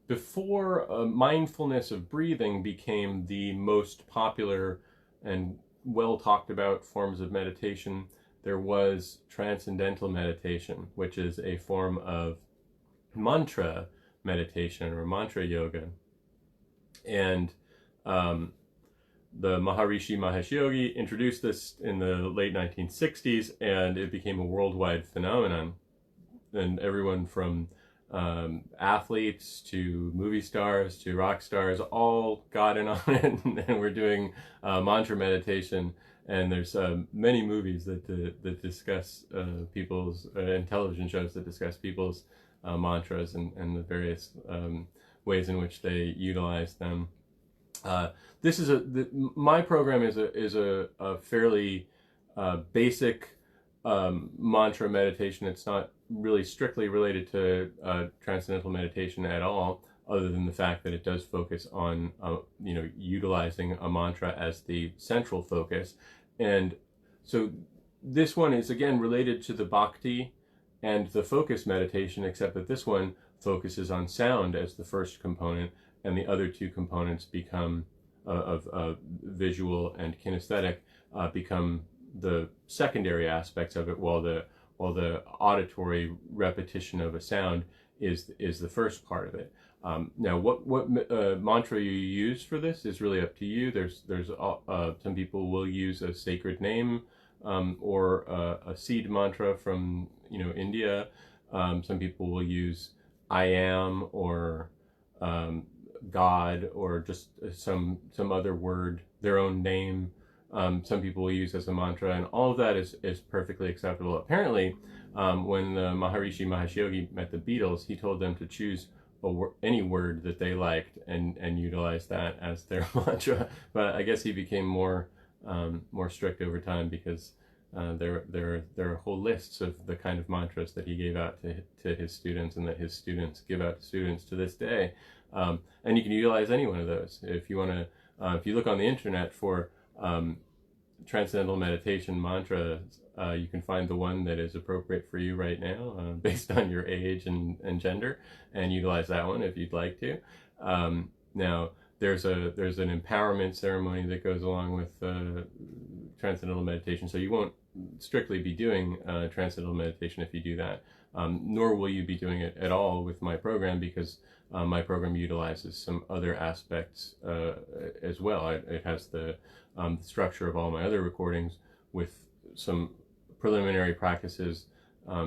before mindfulness of breathing became the most popular and well talked about forms of meditation, there was transcendental meditation, which is a form of mantra meditation or mantra yoga. And the Maharishi Mahesh Yogi introduced this in the late 1960s, and it became a worldwide phenomenon. And everyone from athletes to movie stars to rock stars all got in on it, and we're doing mantra meditation. And there's many movies that discuss people's and television shows that discuss people's mantras and the various ways in which they utilize them. This is my program is a fairly basic mantra meditation. It's not really strictly related to transcendental meditation at all, other than the fact that it does focus on utilizing a mantra as the central focus. And so this one is again related to the bhakti and the focus meditation, except that this one focuses on sound as the first component, and the other two components become of visual and kinesthetic become the secondary aspects of it, while the auditory repetition of a sound is the first part of it. Now, what mantra you use for this is really up to you. There's some people will use a sacred name or a seed mantra from India. Some people will use I am or God or just some other word, their own name. Some people will use as a mantra, and all of that is perfectly acceptable. Apparently, when the Maharishi Mahesh Yogi met the Beatles, he told them to choose any word that they liked and utilize that as their mantra. But I guess he became more strict over time, because there are whole lists of the kind of mantras that he gave out to his students, and that his students give out to students to this day. And you can utilize any one of those if you want to. If you look on the internet for transcendental meditation mantras, you can find the one that is appropriate for you right now, based on your age and gender, and utilize that one if you'd like to. Now, there's an empowerment ceremony that goes along with transcendental meditation, so you won't strictly be doing transcendental meditation if you do that, nor will you be doing it at all with my program, because my program utilizes some other aspects as well. It has the structure of all my other recordings, with some preliminary practices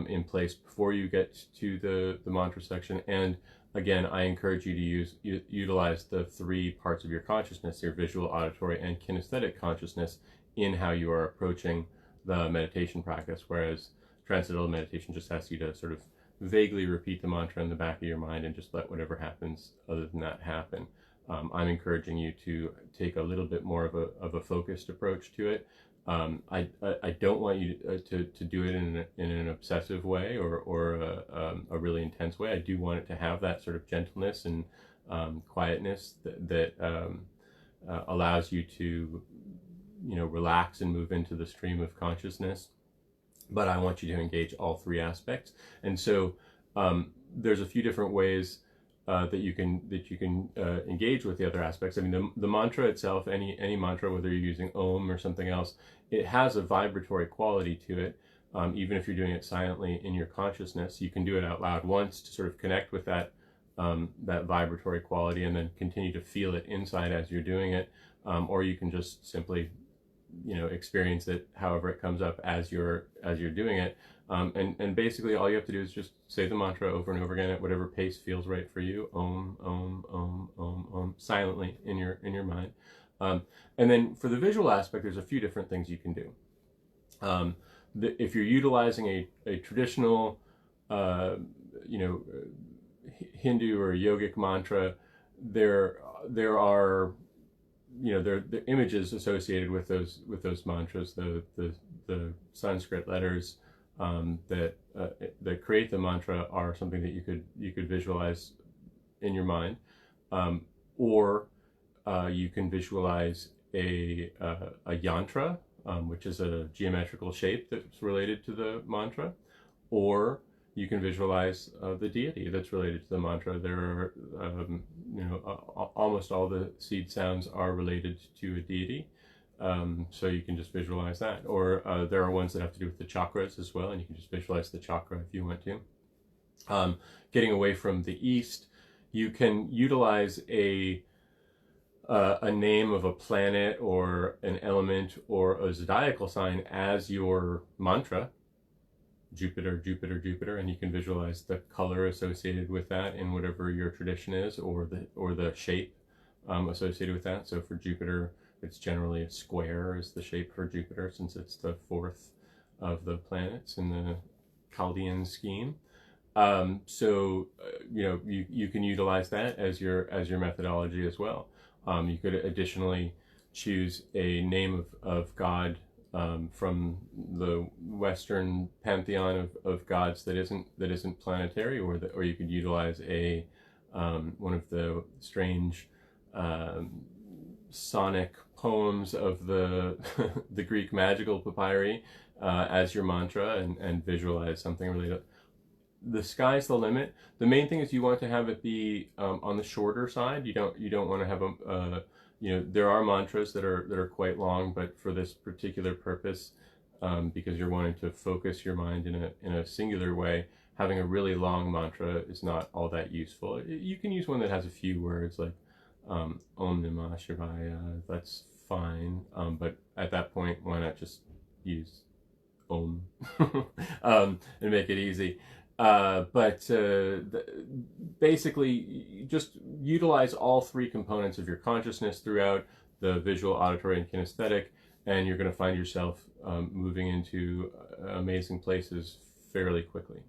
in place before you get to the mantra section. And again, I encourage you to utilize the three parts of your consciousness, your visual, auditory, and kinesthetic consciousness, in how you are approaching the meditation practice, whereas transcendental meditation just asks you to sort of vaguely repeat the mantra in the back of your mind and just let whatever happens other than that happen. I'm encouraging you to take a little bit more of a focused approach to it. I don't want you to do it in an obsessive way or a really intense way. I do want it to have that sort of gentleness and quietness that allows you to relax and move into the stream of consciousness. But I want you to engage all three aspects. And so there's a few different ways that you can engage with the other aspects. I mean, the mantra itself, any mantra, whether you're using Om or something else, it has a vibratory quality to it. Even if you're doing it silently in your consciousness, you can do it out loud once to sort of connect with that vibratory quality, and then continue to feel it inside as you're doing it. Or you can just simply experience it however it comes up as you're doing it, and basically all you have to do is just say the mantra over and over again at whatever pace feels right for you. Om, Om, Om, Om, Om, silently in your mind. And then for the visual aspect, there's a few different things you can do. If you're utilizing a traditional Hindu or yogic mantra, there are the images associated with those mantras, the Sanskrit letters that create the mantra are something that you could visualize in your mind, or you can visualize a yantra, which is a geometrical shape that's related to the mantra, or you can visualize the deity that's related to the mantra. There are, almost all the seed sounds are related to a deity. So you can just visualize that. Or there are ones that have to do with the chakras as well, and you can just visualize the chakra if you want to. Getting away from the East, you can utilize a name of a planet or an element or a zodiacal sign as your mantra. Jupiter, Jupiter, Jupiter, and you can visualize the color associated with that in whatever your tradition is, or the shape associated with that. So for Jupiter, it's generally a square is the shape for Jupiter, since it's the fourth of the planets in the Chaldean scheme. You can utilize that as your methodology as well. You could additionally choose a name of God from the Western pantheon of gods that isn't planetary, or you could utilize a one of the strange sonic poems of the the Greek magical papyri as your mantra, and visualize something related. The sky's the limit. The main thing is you want to have it be on the shorter side. You don't want to have there are mantras that are quite long, but for this particular purpose, because you're wanting to focus your mind in a singular way, having a really long mantra is not all that useful. You can use one that has a few words, like Om Namah Shivaya. That's fine, but at that point, why not just use Om and make it easy? Basically, just utilize all three components of your consciousness throughout: the visual, auditory, and kinesthetic, and you're going to find yourself moving into amazing places fairly quickly.